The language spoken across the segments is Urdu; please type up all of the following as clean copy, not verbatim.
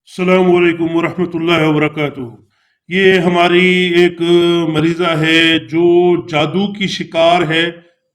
السلام علیکم ورحمۃ اللہ وبرکاتہ۔ یہ ہماری ایک مریضہ ہے جو جادو کی شکار ہے۔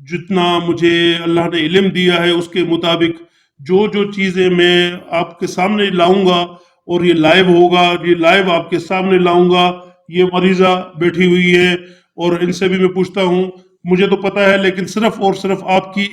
جتنا مجھے اللہ نے علم دیا ہے اس کے مطابق جو جو چیزیں میں آپ کے سامنے لاؤں گا اور یہ لائیو ہوگا، یہ لائیو آپ کے سامنے لاؤں گا۔ یہ مریضہ بیٹھی ہوئی ہے اور ان سے بھی میں پوچھتا ہوں، مجھے تو پتہ ہے لیکن صرف اور صرف آپ کی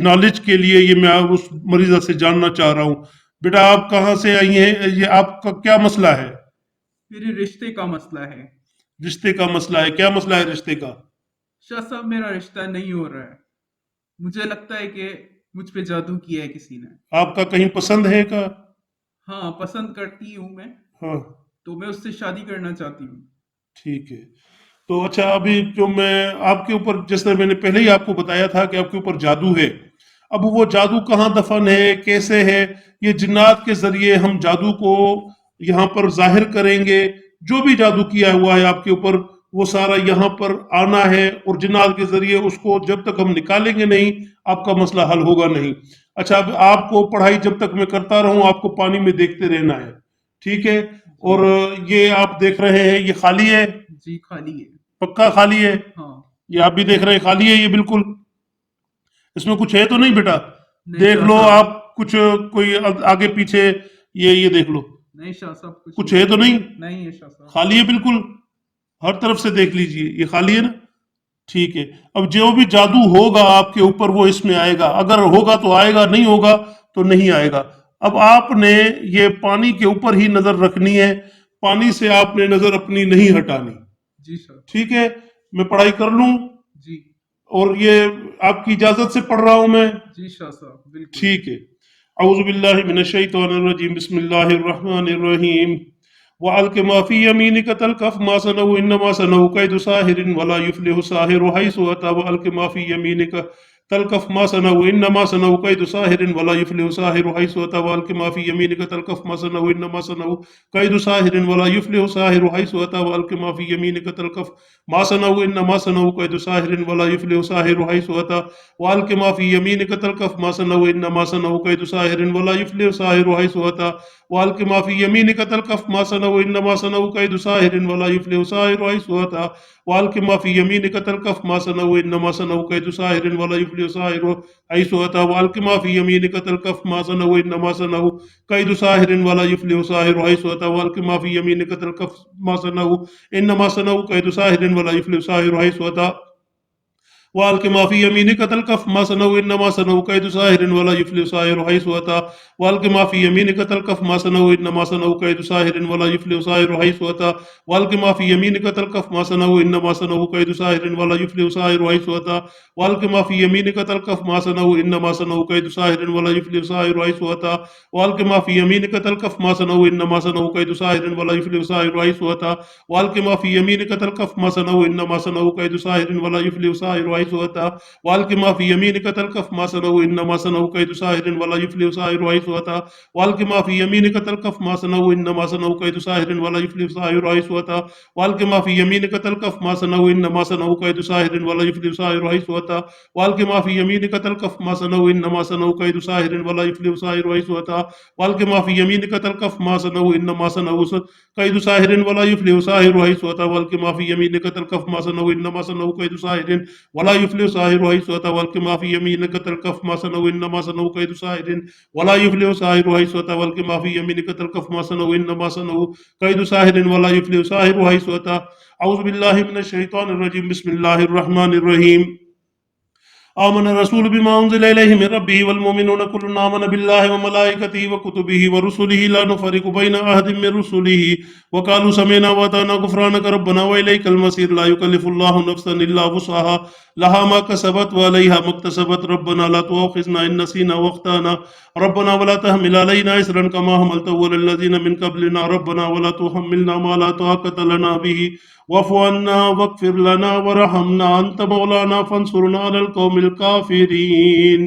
نالج کے لیے یہ میں اس مریضہ سے جاننا چاہ رہا ہوں۔ بیٹا آپ کہاں سے آئی ہیں؟ یہ آپ کا کیا مسئلہ ہے؟ میرے رشتے کا مسئلہ ہے۔ رشتے کا مسئلہ ہے؟ کیا مسئلہ ہے رشتے کا؟ شاہ صاحب میرا رشتہ نہیں ہو رہا ہے۔ مجھے لگتا ہے کہ مجھ پہ جادو کیا ہے کسی نے۔ آپ کا کہیں پسند ہے کا؟ ہاں پسند کرتی ہوں میں، ہاں تو میں اس سے شادی کرنا چاہتی ہوں۔ ٹھیک ہے۔ تو اچھا ابھی جو میں آپ کے اوپر، جس طرح میں نے پہلے ہی آپ کو بتایا تھا کہ آپ کے اوپر جادو ہے، اب وہ جادو کہاں دفن ہے، کیسے ہے؟ یہ جنات کے ذریعے ہم جادو کو یہاں پر ظاہر کریں گے۔ جو بھی جادو کیا ہوا ہے آپ کے اوپر وہ سارا یہاں پر آنا ہے، اور جنات کے ذریعے اس کو جب تک ہم نکالیں گے نہیں آپ کا مسئلہ حل ہوگا نہیں۔ اچھا اب آپ کو پڑھائی جب تک میں کرتا رہوں آپ کو پانی میں دیکھتے رہنا ہے، ٹھیک ہے؟ جی اور یہ آپ دیکھ رہے ہیں یہ خالی ہے؟ جی خالی ہے۔ پکا خالی ہے؟ ہاں یہ آپ بھی دیکھ رہے ہیں خالی ہے یہ بالکل؟ اس میں کچھ ہے تو نہیں بیٹا؟ نہیں دیکھ شاہ لو صاحب، آپ کچھ، کوئی آگے پیچھے، یہ دیکھ لو نہیں شاہ صاحب کچھ کچھ ہے نہیں تو نہیں؟ نہیں ہے شاہ صاحب۔ خالی ہے بالکل؟ ہر طرف سے دیکھ لیجئے یہ خالی ہے نا؟ ٹھیک ہے۔ اب جو بھی جادو ہوگا آپ کے اوپر وہ اس میں آئے گا، اگر ہوگا تو آئے گا، نہیں ہوگا تو نہیں آئے گا۔ اب آپ نے یہ پانی کے اوپر ہی نظر رکھنی ہے، پانی سے آپ نے نظر اپنی نہیں ہٹانی، جی سر۔ ٹھیک ہے؟ میں پڑھائی کر لوں؟ جی اور یہ آپ کی اجازت سے پڑھ رہا ہوں میں؟ جی شاہ صاحب بالکل۔ ٹھیک ہے۔ اعوذ باللہ من الشیطان الرجیم، بسم اللہ الرحمن الرحیم۔ وَأَلْقِ مَا فِي يَمِينِكَ تَلْقَفْ مَا صَنَعُوا إِنَّمَا صَنَعُوا كَيْدُ سَاحِرٍ وَلَا يُفْلِحُ السَّاحِرُ حَيْثُ أَتَى وَأَلْقِ مَا فِي يَمِينِكَ تلقف ما صنعوا انما صنعوا كيد ساحر ولا يفلح الساحر حيث اتى والق ما في يمينك تلقف ما صنعوا انما صنعوا كيد ساحر ولا يفلح الساحر حيث اتى والق ما في يمينك تلقف ما صنعوا انما صنعوا كيد ساحر ولا يفلح الساحر حيث اتى والق ما في يمينك تلقف ما صنعوا انما صنعوا كيد ساحر ولا يفلح الساحر حيث اتى والق ما في يمينك تلقف ما صنعوا انما صنعوا كيد ساحر ولا يفلح الساحر حيث اتى والق ما في يمينك تلقف ما صنعوا انما صنعوا كيد ساحر ولا يفلح الساحر حيث اتى والق ما في يمينك تلقف ما صنعوا انما صنعوا كيد ساحر ولا يفلح الساحر حيث اتى والق ما في يمينك تلقف ما صنعوا انما صنعوا كيد ساحر ولا يفلح الساحر حيث اتى والق ما في يمينك تلقف ما صنعوا انما صنعوا كيد ساحر ولا يفلح الساحر حيث اتى والق ما في يمينك تلقف ما صنعوا انما صنعوا كيد ساحر ولا يفلح الساحر حيث اتى والق ما في يمينك تلقف ما صنعوا انما صنعوا كيد ساحر ولا يفلح الساحر حيث اتى والق ما في يمينك تلقف ما صنعوا انما صنعوا كيد ساحر ولا يفلح الساحر حيث اتى والق ما في يمينك تلقف ما صنعوا انما صنعوا كيد ساحر ولا يفلح الساحر حيث اتى والق ما في يمينك تلقف ما صنعوا انما صنعوا كيد ساحر ولا يفلح الساحر حيث اتى والق ما في يمينك تلقف ما صنعوا انما صنعوا كيد ساحر ولا يفلح الساحر حيث اتى والق ما في يمينك تلقف ما صنعوا انما صنعوا كيد ساحر ولا يفلح الساحر حيث اتى والق ما في يمينك تلقف ما صنعوا انما صنعوا كيد ساحر ولا يفلح الساحر حيث اتى والق ما في يمينك تلقف ما صنعوا انما صنعوا كيد ساحر ولا يفلح الساحر حيث اتى والق ما في يمينك تلقف ما صنعوا انما صنعوا كيد ساحر ولا يفلح الساحر حيث اتى والق ما في يمينك تلقف ما صنعوا انما صنعوا كيد ساحر ولا يفلح الساحر حيث اتى والق ما في يمينك تلقف ما صنعوا انما صنعوا كيد ساحر ولا يفلح الساحر حيث اتى والق ما في يمينك تلقف ما صنعوا انما صنعوا كيد ساحر ولا يفلح الساحر حيث اتى۔ اعوذ باللہ من الشیطان الرجیم، بسم اللہ الرحمن الرحیم۔ آمن الرسول بما انزل الیہ من ربہ والمؤمنون كل آمن باللہ وملائکتہ وکتبہ ورسلہ لا نفرق بین احد من رسلہ وقالوا سمعنا واطعنا غفرانک ربنا والیک المصیر۔ لا یکلف اللہ نفسا الا وسعها لها ما كسبت وعليها ما اكتسبت ربنا لا تؤاخذنا ان نسينا واخطانا ربنا ولا تحمل علينا إصرا كما حملته على الذين من قبلنا ربنا ولا تحملنا ما لا طاقة لنا به واعف عنا واغفر لنا وارحمنا أنت مولانا فانصرنا على القوم الكافرين۔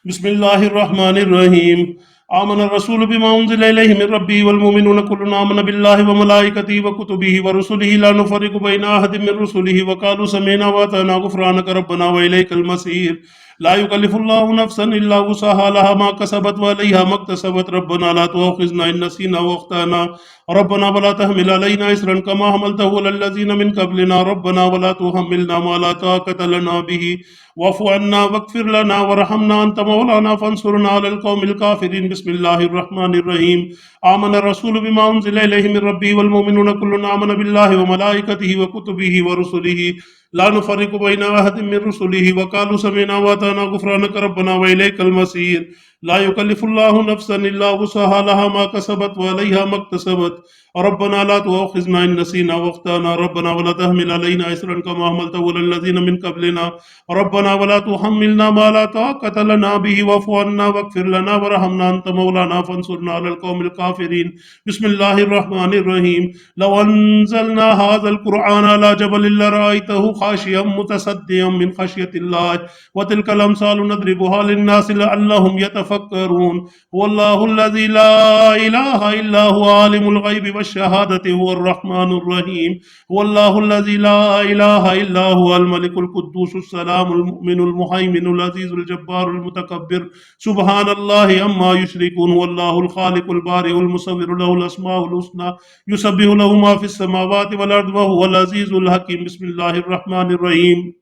بسم الله الرحمن الرحيم۔ آمن الرسول بما انزل الیہ من ربہ والمؤمنون كل آمن باللہ وملائکتہ وکتبہ ورسلہ لا نفرق بین احد من رسلہ وقالوا سمعنا واطعنا غفرانک ربنا والیک المصیر۔ لا يكلف الله نفسا إلا وسعها لها ما كسبت وعليها ما اكتسبت ربنا لا تؤاخذنا إن نسينا واخطأنا ربنا ولا تحمل علينا إصرا كما حملته على الذين من قبلنا ربنا ولا تحملنا ما لا طاقة لنا به واعف عنا واغفر لنا وارحمنا أنت مولانا فانصرنا على القوم الكافرين بسم الله الرحمن الرحيم آمن الرسول بما أنزل إليه من ربه والمؤمنون كل آمن بالله وملائكته وكتبه ورسله لا نفرق بين أحد من رسله وقالوا سمعنا وأطعنا غفرانك ربنا وإليك المصير لا يكلف الله نفسا إلا وسعها لها ما كسبت وعليها ما اكتسبت ربنا لا تؤاخذنا إن نسينا واخطأنا ربنا ولا تحمل علينا إصرا كما حملته على الذين من قبلنا ربنا ولا تحملنا ما لا طاقة لنا به واعف عنا واغفر لنا وارحمنا أنت مولانا فانصرنا على القوم الكافرين بسم الله الرحمن الرحيم لو أنزلنا هذا القرآن على جبل لرأيته خاشعا متصدعا من خشية الله وتلك الأمثال نضربها للناس لعلهم يتفكرون هو الله الذي لا إله إلا هو عالم الغيب والشهادة هو الرحمن الرحيم هو الله الذي لا إله إلا هو الملك القدوس السلام المؤمن المهيمن العزيز الجبار المتكبر سبحان الله عما يشركون هو الله الخالق البارئ المصور له الأسماء الحسنى يسبح له ما في السماوات والأرض وهو العزيز الحكيم بسم الله الرحمن الرحيم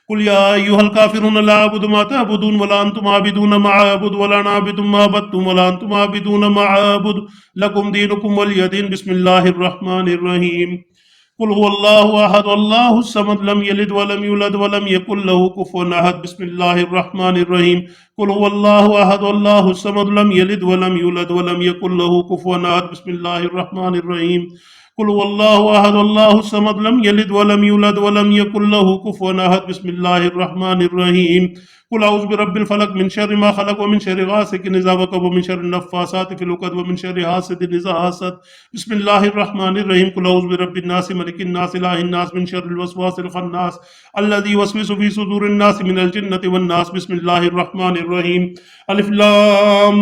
قل يا أيها الكافرون لا أعبد ما تعبدون ولا أنتم عابدون ما أعبد ولا أنا عابد ما عبدتم ولا أنتم عابدون ما أعبد لكم دينكم ولي دين بسم الله الرحمن الرحيم قل هو الله أحد الله الصمد لم يلد ولم يولد ولم يكن له كفوا أحد بسم الله الرحمن الرحيم قل هو الله أحد الله الصمد لم يلد ولم يولد ولم يكن له كفوا أحد بسم الله الرحمن الرحيم قل هو الله أحد الله الصمد لم يلد ولم يولد ولم يكن له كفوا أحد بسم الله الرحمن الرحيم قل أعوذ برب الفلق من شر ما خلق ومن شر غاسق إذا وقب ومن شر النفاثات في العقد ومن شر حاسد إذا حسد بسم الله الرحمن الرحيم قل أعوذ برب الناس ملك الناس إله الناس من شر الوسواس الخناس الذي يوسوس في صدور الناس من الجنة والناس بسم الله الرحمن الرحيم ألف لام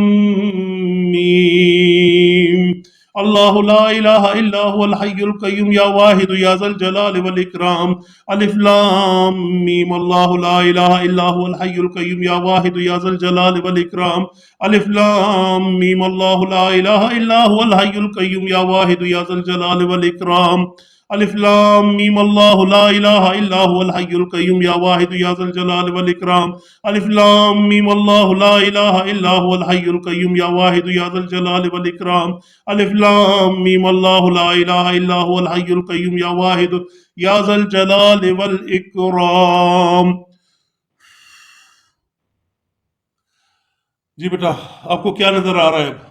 ميم الله لا إله إلا هو الحي القيوم يا واحد يا ذا الجلال والإكرام ألف لام ميم الله لا إله إلا هو الحي القيوم يا واحد يا ذا الجلال والإكرام ألف لام ميم الله لا إله إلا هو الحي القيوم يا واحد يا ذا الجلال والإكرام ألف لام ميم الله لا إله إلا هو الحي القيوم يا واحد يا ذا الجلال والإكرام ألف لام ميم الله لا إله إلا هو الحي القيوم يا واحد يا ذا الجلال والإكرام ألف لام ميم الله لا إله إلا هو الحي القيوم يا واحد يا ذا الجلال والإكرام جی بیٹا آپ کو کیا نظر آ رہا ہے اب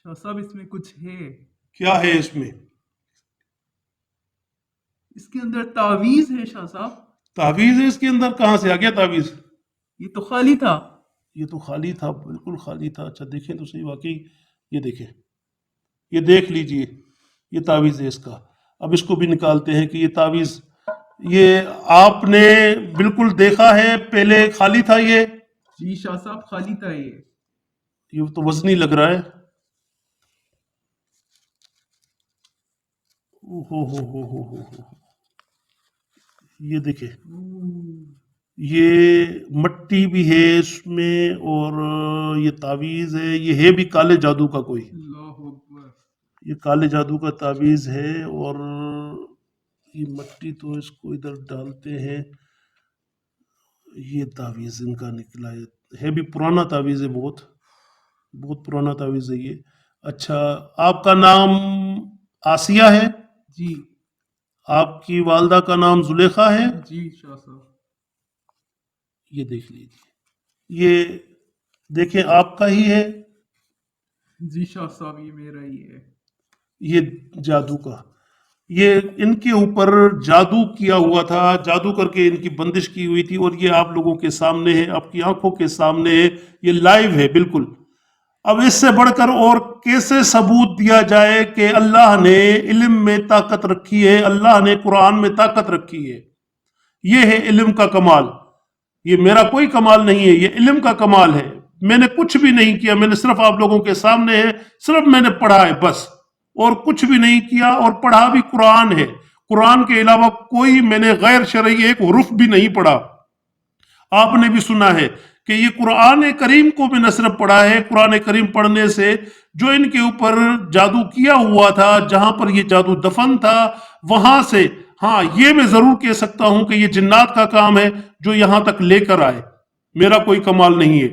شاہ صاحب اس میں کچھ ہے کیا ہے اس میں اس کے اندر تعویذ ہے شاہ صاحب تعویذ ہے اس کے اندر کہاں سے آ گیا تعویذ یہ تو خالی تھا یہ تو خالی تھا بالکل خالی تھا اچھا دیکھیں تو صحیح واقعی یہ دیکھیں یہ دیکھ لیجئے یہ تعویذ ہے اس کا اب اس کو بھی نکالتے ہیں کہ یہ تعویذ یہ آپ نے بالکل دیکھا ہے پہلے خالی تھا یہ جی شاہ صاحب خالی تھا یہ تو وزنی لگ رہا ہے ہو یہ دیکھیں یہ مٹی بھی ہے اس میں اور یہ تعویذ ہے یہ ہے بھی کالے جادو کا کوئی اللہ اکبر یہ کالے جادو کا تعویذ ہے اور یہ مٹی تو اس کو ادھر ڈالتے ہیں یہ تعویذ ان کا نکلا ہے بھی پرانا تعویذ ہے بہت بہت پرانا تعویذ ہے یہ اچھا آپ کا نام آسیہ ہے جی آپ کی والدہ کا نام زلیخا ہے جی شاہ صاحب یہ دیکھ لیجیے یہ دیکھیں آپ کا ہی ہے جی شاہ صاحب یہ میرا ہی ہے یہ جادو کا یہ ان کے اوپر جادو کیا ہوا تھا جادو کر کے ان کی بندش کی ہوئی تھی اور یہ آپ لوگوں کے سامنے ہے آپ کی آنکھوں کے سامنے ہے یہ لائیو ہے بالکل اب اس سے بڑھ کر اور کیسے ثبوت دیا جائے کہ اللہ نے علم میں طاقت رکھی ہے اللہ نے قرآن میں طاقت رکھی ہے یہ ہے علم کا کمال یہ میرا کوئی کمال نہیں ہے یہ علم کا کمال ہے میں نے کچھ بھی نہیں کیا میں نے صرف آپ لوگوں کے سامنے ہے صرف میں نے پڑھا ہے بس اور کچھ بھی نہیں کیا اور پڑھا بھی قرآن ہے قرآن کے علاوہ کوئی میں نے غیر شرعی ایک حرف بھی نہیں پڑھا۔ آپ نے بھی سنا ہے کہ یہ قرآن کریم کو میں نے صرف پڑھا ہے۔ قرآن کریم پڑھنے سے جو ان کے اوپر جادو کیا ہوا تھا، جہاں پر یہ جادو دفن تھا، وہاں سے، ہاں یہ میں ضرور کہہ سکتا ہوں کہ یہ جنات کا کام ہے جو یہاں تک لے کر آئے، میرا کوئی کمال نہیں ہے۔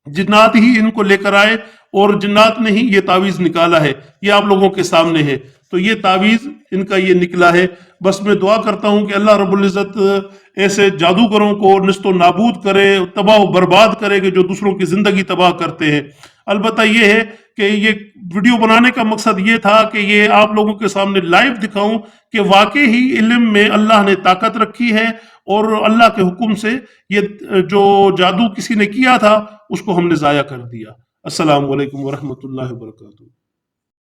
جنات ہی ان کو لے کر آئے اور جنات نے ہی یہ تعویذ نکالا ہے، یہ آپ لوگوں کے سامنے ہے۔ تو یہ تعویذ ان کا یہ نکلا ہے۔ بس میں دعا کرتا ہوں کہ اللہ رب العزت ایسے جادوگروں کو نست و نابود کرے، تباہ و برباد کرے کہ جو دوسروں کی زندگی تباہ کرتے ہیں۔ البتہ یہ ہے کہ یہ ویڈیو بنانے کا مقصد یہ تھا کہ یہ آپ لوگوں کے سامنے لائیو دکھاؤں کہ واقعی ہی علم میں اللہ نے طاقت رکھی ہے، اور اللہ کے حکم سے یہ جو جادو کسی نے کیا تھا اس کو ہم نے ضائع کر دیا۔ السلام علیکم ورحمۃ اللہ وبرکاتہ۔